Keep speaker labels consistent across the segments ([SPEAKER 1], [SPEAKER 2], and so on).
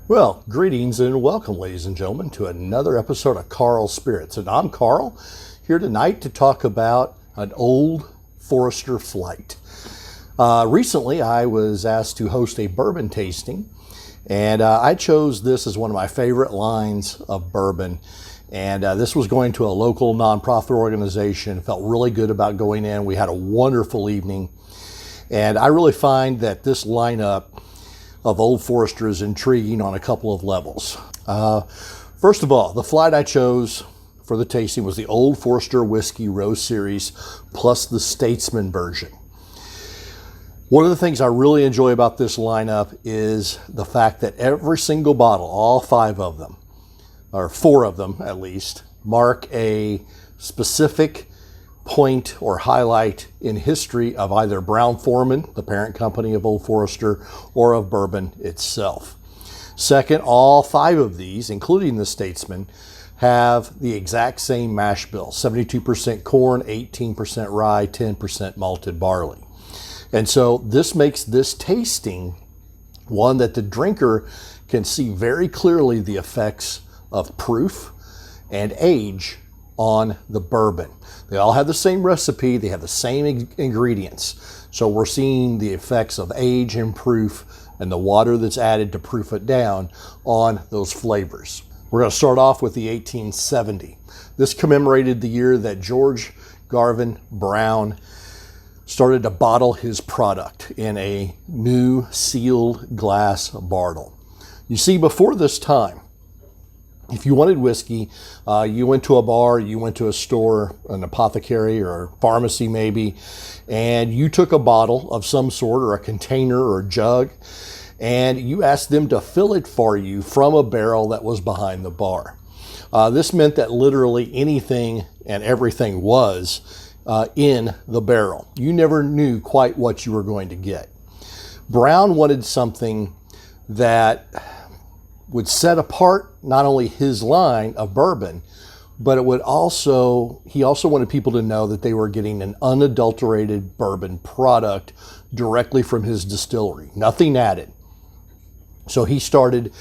[SPEAKER 1] Well, greetings and welcome, ladies and gentlemen, to another episode of Karl Spirits. And I'm Karl, here tonight to talk about an Old Forester flight. Recently, I was asked to host a bourbon tasting, and I chose this as one of my favorite lines of bourbon. And this was going to a local nonprofit organization. Felt really good about going in. We had a wonderful evening. And I really find that this lineup of Old Forester is intriguing on a couple of levels. First of all, the flight I chose for the tasting was the Old Forester Whiskey Rose Series plus the Stateman version. One of the things I really enjoy about this lineup is the fact that every single bottle, all five of them, or four of them at least, mark a specific point or highlight in history of either Brown-Forman, the parent company of Old Forester, or of bourbon itself. Second, all five of these, including the Stateman, have the exact same mash bill: 72% corn, 18% rye, 10% malted barley. And so this makes this tasting one that the drinker can see very clearly the effects of proof and age on the bourbon. They all have the same recipe, they have the same ingredients. So we're seeing the effects of age and proof and the water that's added to proof it down on those flavors. We're going to start off with the 1870. This commemorated the year that George Garvin Brown started to bottle his product in a new sealed glass bottle. You see, before this time, if you wanted whiskey, you went to a bar, you went to a store, an apothecary or a pharmacy maybe, and you took a bottle of some sort or a container or a jug, and you asked them to fill it for you from a barrel that was behind the bar. This meant that literally anything and everything was in the barrel. You never knew quite what you were going to get. Brown wanted something that would set apart not only his line of bourbon, but he also wanted people to know that they were getting an unadulterated bourbon product directly from his distillery, nothing added. So he started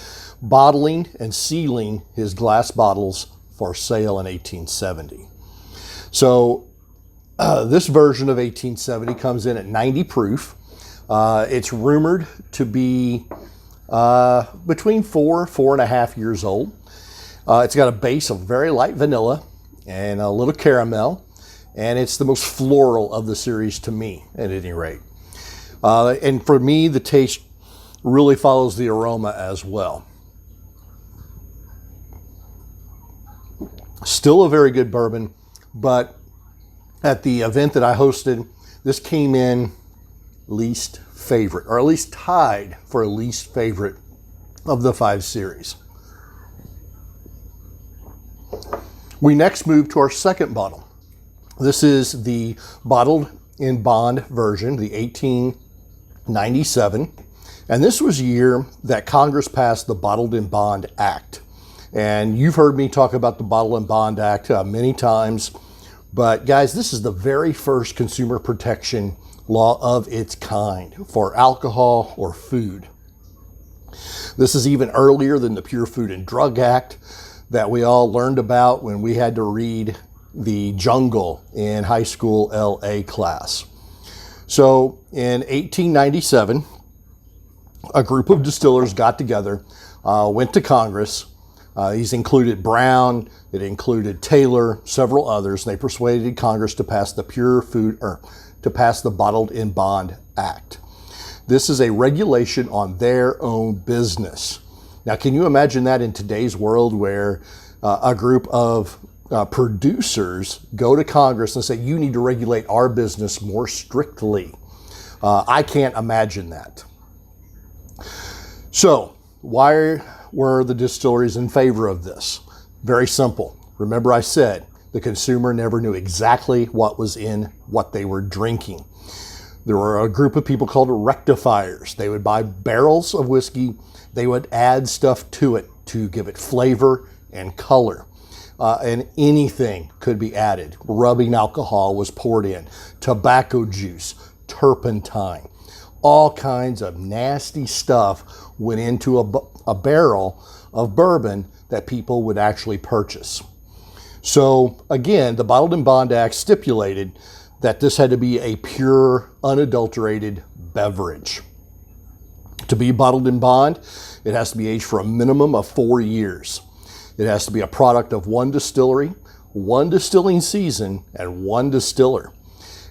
[SPEAKER 1] bottling and sealing his glass bottles for sale in 1870. So this version of 1870 comes in at 90 proof. It's rumored to be between 4.5 years old. It's got a base of very light vanilla and a little caramel, and it's the most floral of the series to me, at any rate. And for me, the taste really follows the aroma as well. Still a very good bourbon, but at the event that I hosted, this came in least favorite, or at least tied for least favorite of the five series. We next move to our second bottle. This is the bottled in bond version, the 1897. And this was a year that Congress passed the Bottled in Bond Act. And you've heard me talk about the Bottled in Bond Act many times. But guys, this is the very first consumer protection law of its kind for alcohol or food. This is even earlier than the Pure Food and Drug Act that we all learned about when we had to read The Jungle in high school LA class. So in 1897, a group of distillers got together, went to Congress. These included Brown, it included Taylor, several others. They persuaded Congress to pass the the Bottled in Bond Act. This is a regulation on their own business. Now, can you imagine that in today's world where a group of producers go to Congress and say, you need to regulate our business more strictly? I can't imagine that. So, why were the distilleries in favor of this? Very simple. Remember I said, the consumer never knew exactly what was in what they were drinking. There were a group of people called rectifiers. They would buy barrels of whiskey. They would add stuff to it to give it flavor and color. And anything could be added. Rubbing alcohol was poured in, tobacco juice, turpentine. all kinds of nasty stuff went into a barrel of bourbon that people would actually purchase. So again, the Bottled in Bond Act stipulated that this had to be a pure, unadulterated beverage. To be bottled in bond, it has to be aged for a minimum of 4 years. It has to be a product of one distillery, one distilling season, and one distiller.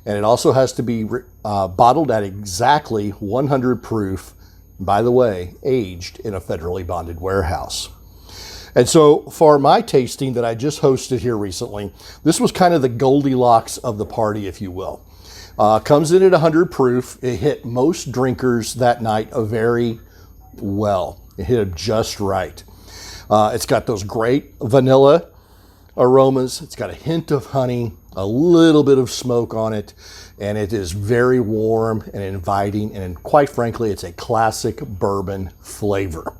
[SPEAKER 1] And it also has to be bottled at exactly 100 proof, by the way, aged in a federally bonded warehouse. And so for my tasting that I just hosted here recently, this was kind of the Goldilocks of the party, if you will. Comes in at 100 proof. It hit most drinkers that night very well. It hit them just right. It's got those great vanilla aromas. It's got a hint of honey, a little bit of smoke on it, and it is very warm and inviting. And quite frankly, it's a classic bourbon flavor.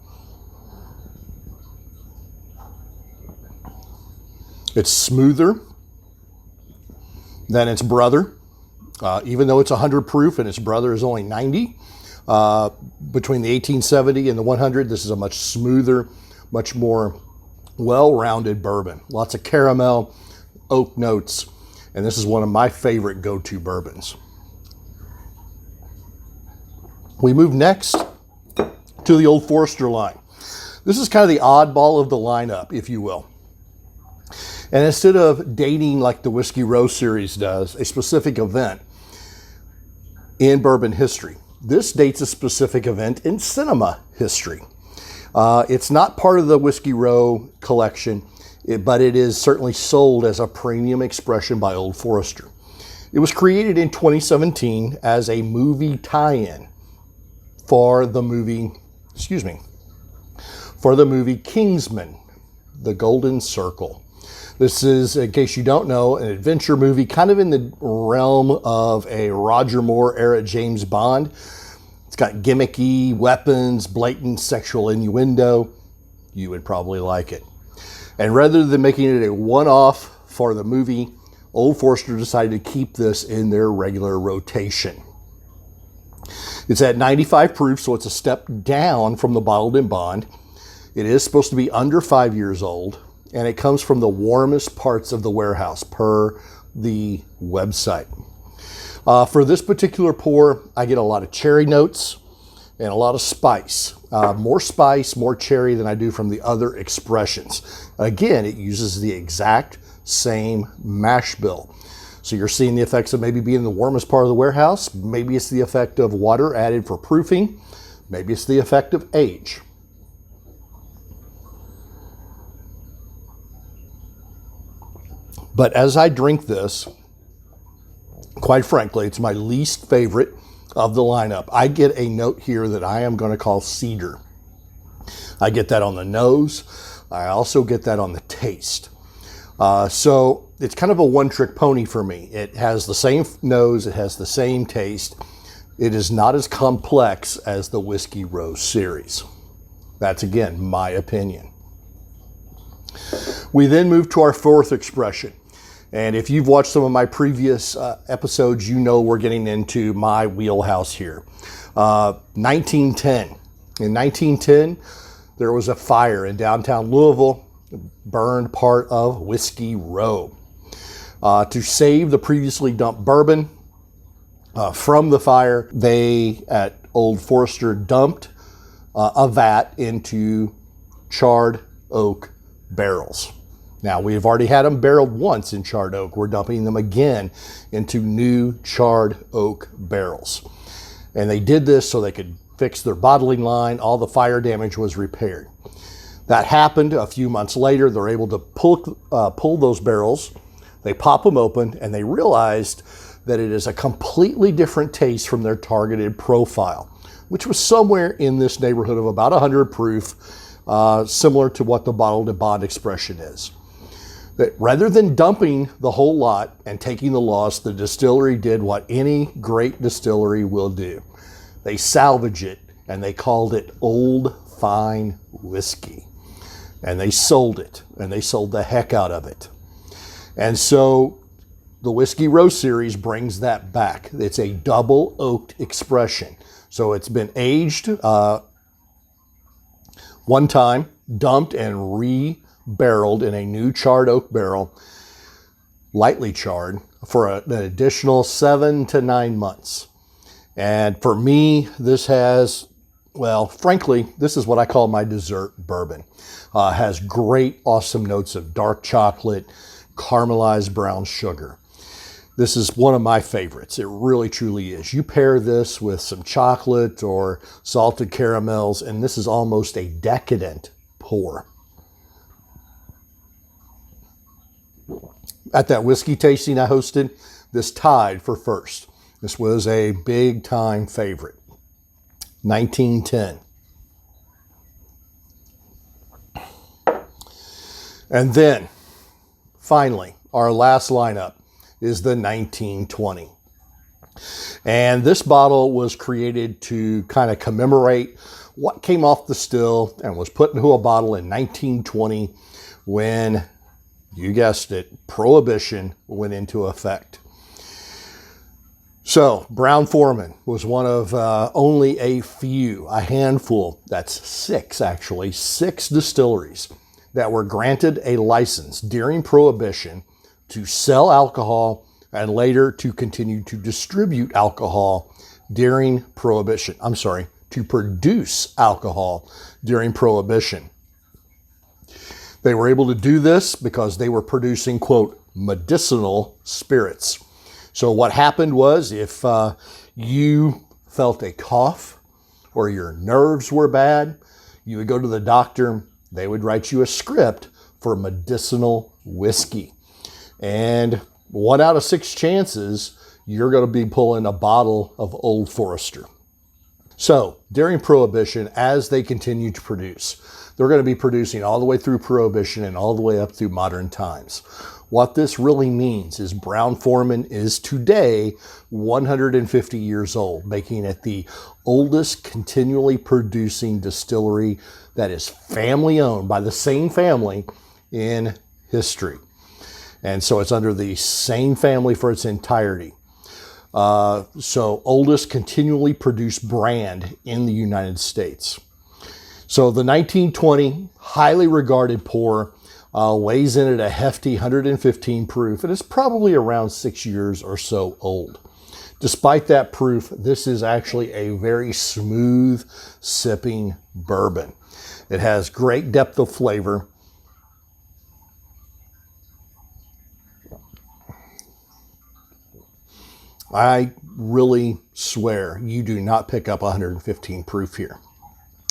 [SPEAKER 1] It's smoother than its brother, even though it's 100 proof and its brother is only 90. Between the 1870 and the 100, this is a much smoother, much more well-rounded bourbon. Lots of caramel, oak notes, and this is one of my favorite go-to bourbons. We move next to the Old Forester line. This is kind of the oddball of the lineup, if you will. And instead of dating like the Whiskey Row series does, a specific event in bourbon history, this dates a specific event in cinema history. It's not part of the Whiskey Row collection, but it is certainly sold as a premium expression by Old Forester. It was created in 2017 as a movie tie-in for the movie Kingsman, The Golden Circle. This is, in case you don't know, an adventure movie kind of in the realm of a Roger Moore era James Bond. It's got gimmicky weapons, blatant sexual innuendo. You would probably like it. And rather than making it a one-off for the movie, Old Forester decided to keep this in their regular rotation. It's at 95 proof, so it's a step down from the Bottled in Bond. It is supposed to be under 5 years old, and it comes from the warmest parts of the warehouse per the website. For this particular pour, I get a lot of cherry notes and a lot of spice. More cherry than I do from the other expressions. Again, it uses the exact same mash bill. So you're seeing the effects of maybe being the warmest part of the warehouse. Maybe it's the effect of water added for proofing. Maybe it's the effect of age. But as I drink this, quite frankly, it's my least favorite of the lineup. I get a note here that I am going to call cedar. I get that on the nose. I also get that on the taste. So it's kind of a one-trick pony for me. It has the same nose. It has the same taste. It is not as complex as the Whiskey Row series. That's, again, my opinion. We then move to our fourth expression. And if you've watched some of my previous episodes, you know we're getting into my wheelhouse here. 1910. In 1910, there was a fire in downtown Louisville, burned part of Whiskey Row. To save the previously dumped bourbon from the fire, they at Old Forester dumped a vat into charred oak barrels. Now, we've already had them barreled once in charred oak. We're dumping them again into new charred oak barrels. And they did this so they could fix their bottling line. All the fire damage was repaired. That happened a few months later. They're able to pull those barrels. They pop them open, and they realized that it is a completely different taste from their targeted profile, which was somewhere in this neighborhood of about 100 proof, similar to what the Bottled in Bond expression is. That rather than dumping the whole lot and taking the loss, the distillery did what any great distillery will do. They salvage it, and they called it Old Fine Whiskey. And they sold it, and they sold the heck out of it. And so the Whiskey Row series brings that back. It's a double oaked expression. So it's been aged one time, dumped and re-barreled in a new charred oak barrel, lightly charred, for an additional 7 to 9 months. And for me, this has, well, frankly, this is what I call my dessert bourbon. Has great, awesome notes of dark chocolate, caramelized brown sugar. This is one of my favorites. It really, truly is. You pair this with some chocolate or salted caramels, and this is almost a decadent pour. At that whiskey tasting I hosted, this tied for first. This was a big time favorite. 1910. And then, finally, our last lineup is the 1920. And this bottle was created to kind of commemorate what came off the still and was put into a bottle in 1920 when, you guessed it, Prohibition went into effect. So Brown-Forman was one of only a handful, that's 6 actually, 6 distilleries that were granted a license during Prohibition to sell alcohol and later to continue to distribute alcohol during Prohibition. I'm sorry, to produce alcohol during Prohibition. They were able to do this because they were producing, quote, medicinal spirits. So what happened was if you felt a cough or your nerves were bad, you would go to the doctor. They would write you a script for medicinal whiskey. And 1 out of 6 chances, you're going to be pulling a bottle of Old Forester. So during Prohibition, as they continue to produce, they're going to be producing all the way through Prohibition and all the way up through modern times. What this really means is Brown-Forman is today 150 years old, making it the oldest continually producing distillery that is family owned by the same family in history. And so it's under the same family for its entirety. So oldest continually produced brand in the United States. So the 1920 highly regarded pour weighs in at a hefty 115 proof, and it's probably around 6 years or so old. Despite that proof, this is actually a very smooth sipping bourbon. It has great depth of flavor. I really swear you do not pick up 115 proof here.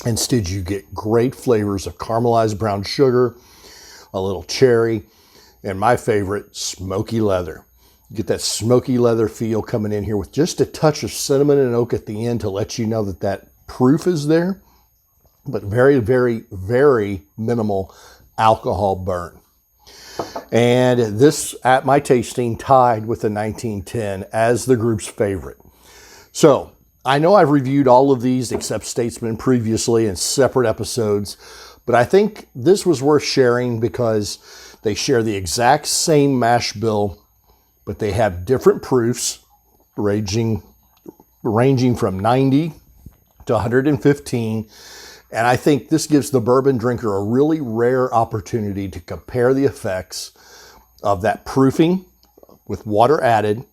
[SPEAKER 1] Instead, you get great flavors of caramelized brown sugar, a little cherry, and my favorite, smoky leather. You get that smoky leather feel coming in here with just a touch of cinnamon and oak at the end to let you know that that proof is there, but very, very, very minimal alcohol burn. And this, at my tasting, tied with the 1910 as the group's favorite. So I know I've reviewed all of these except Stateman previously in separate episodes, but I think this was worth sharing because they share the exact same mash bill, but they have different proofs ranging from 90 to 115. And I think this gives the bourbon drinker a really rare opportunity to compare the effects of that proofing with water added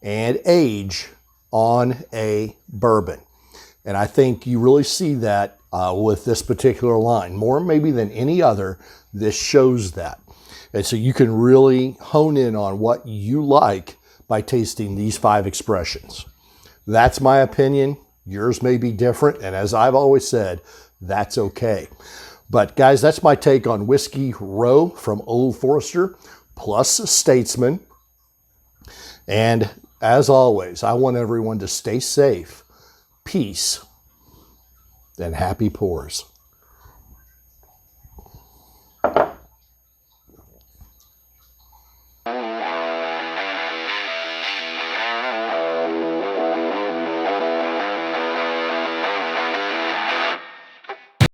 [SPEAKER 1] and age on a bourbon. And I think you really see that with this particular line. More maybe than any other, this shows that. And so you can really hone in on what you like by tasting these 5 expressions. That's my opinion. Yours may be different. And as I've always said, that's okay. But guys, that's my take on Whiskey Row from Old Forester plus Statesman. And as always, I want everyone to stay safe, peace, and happy pours.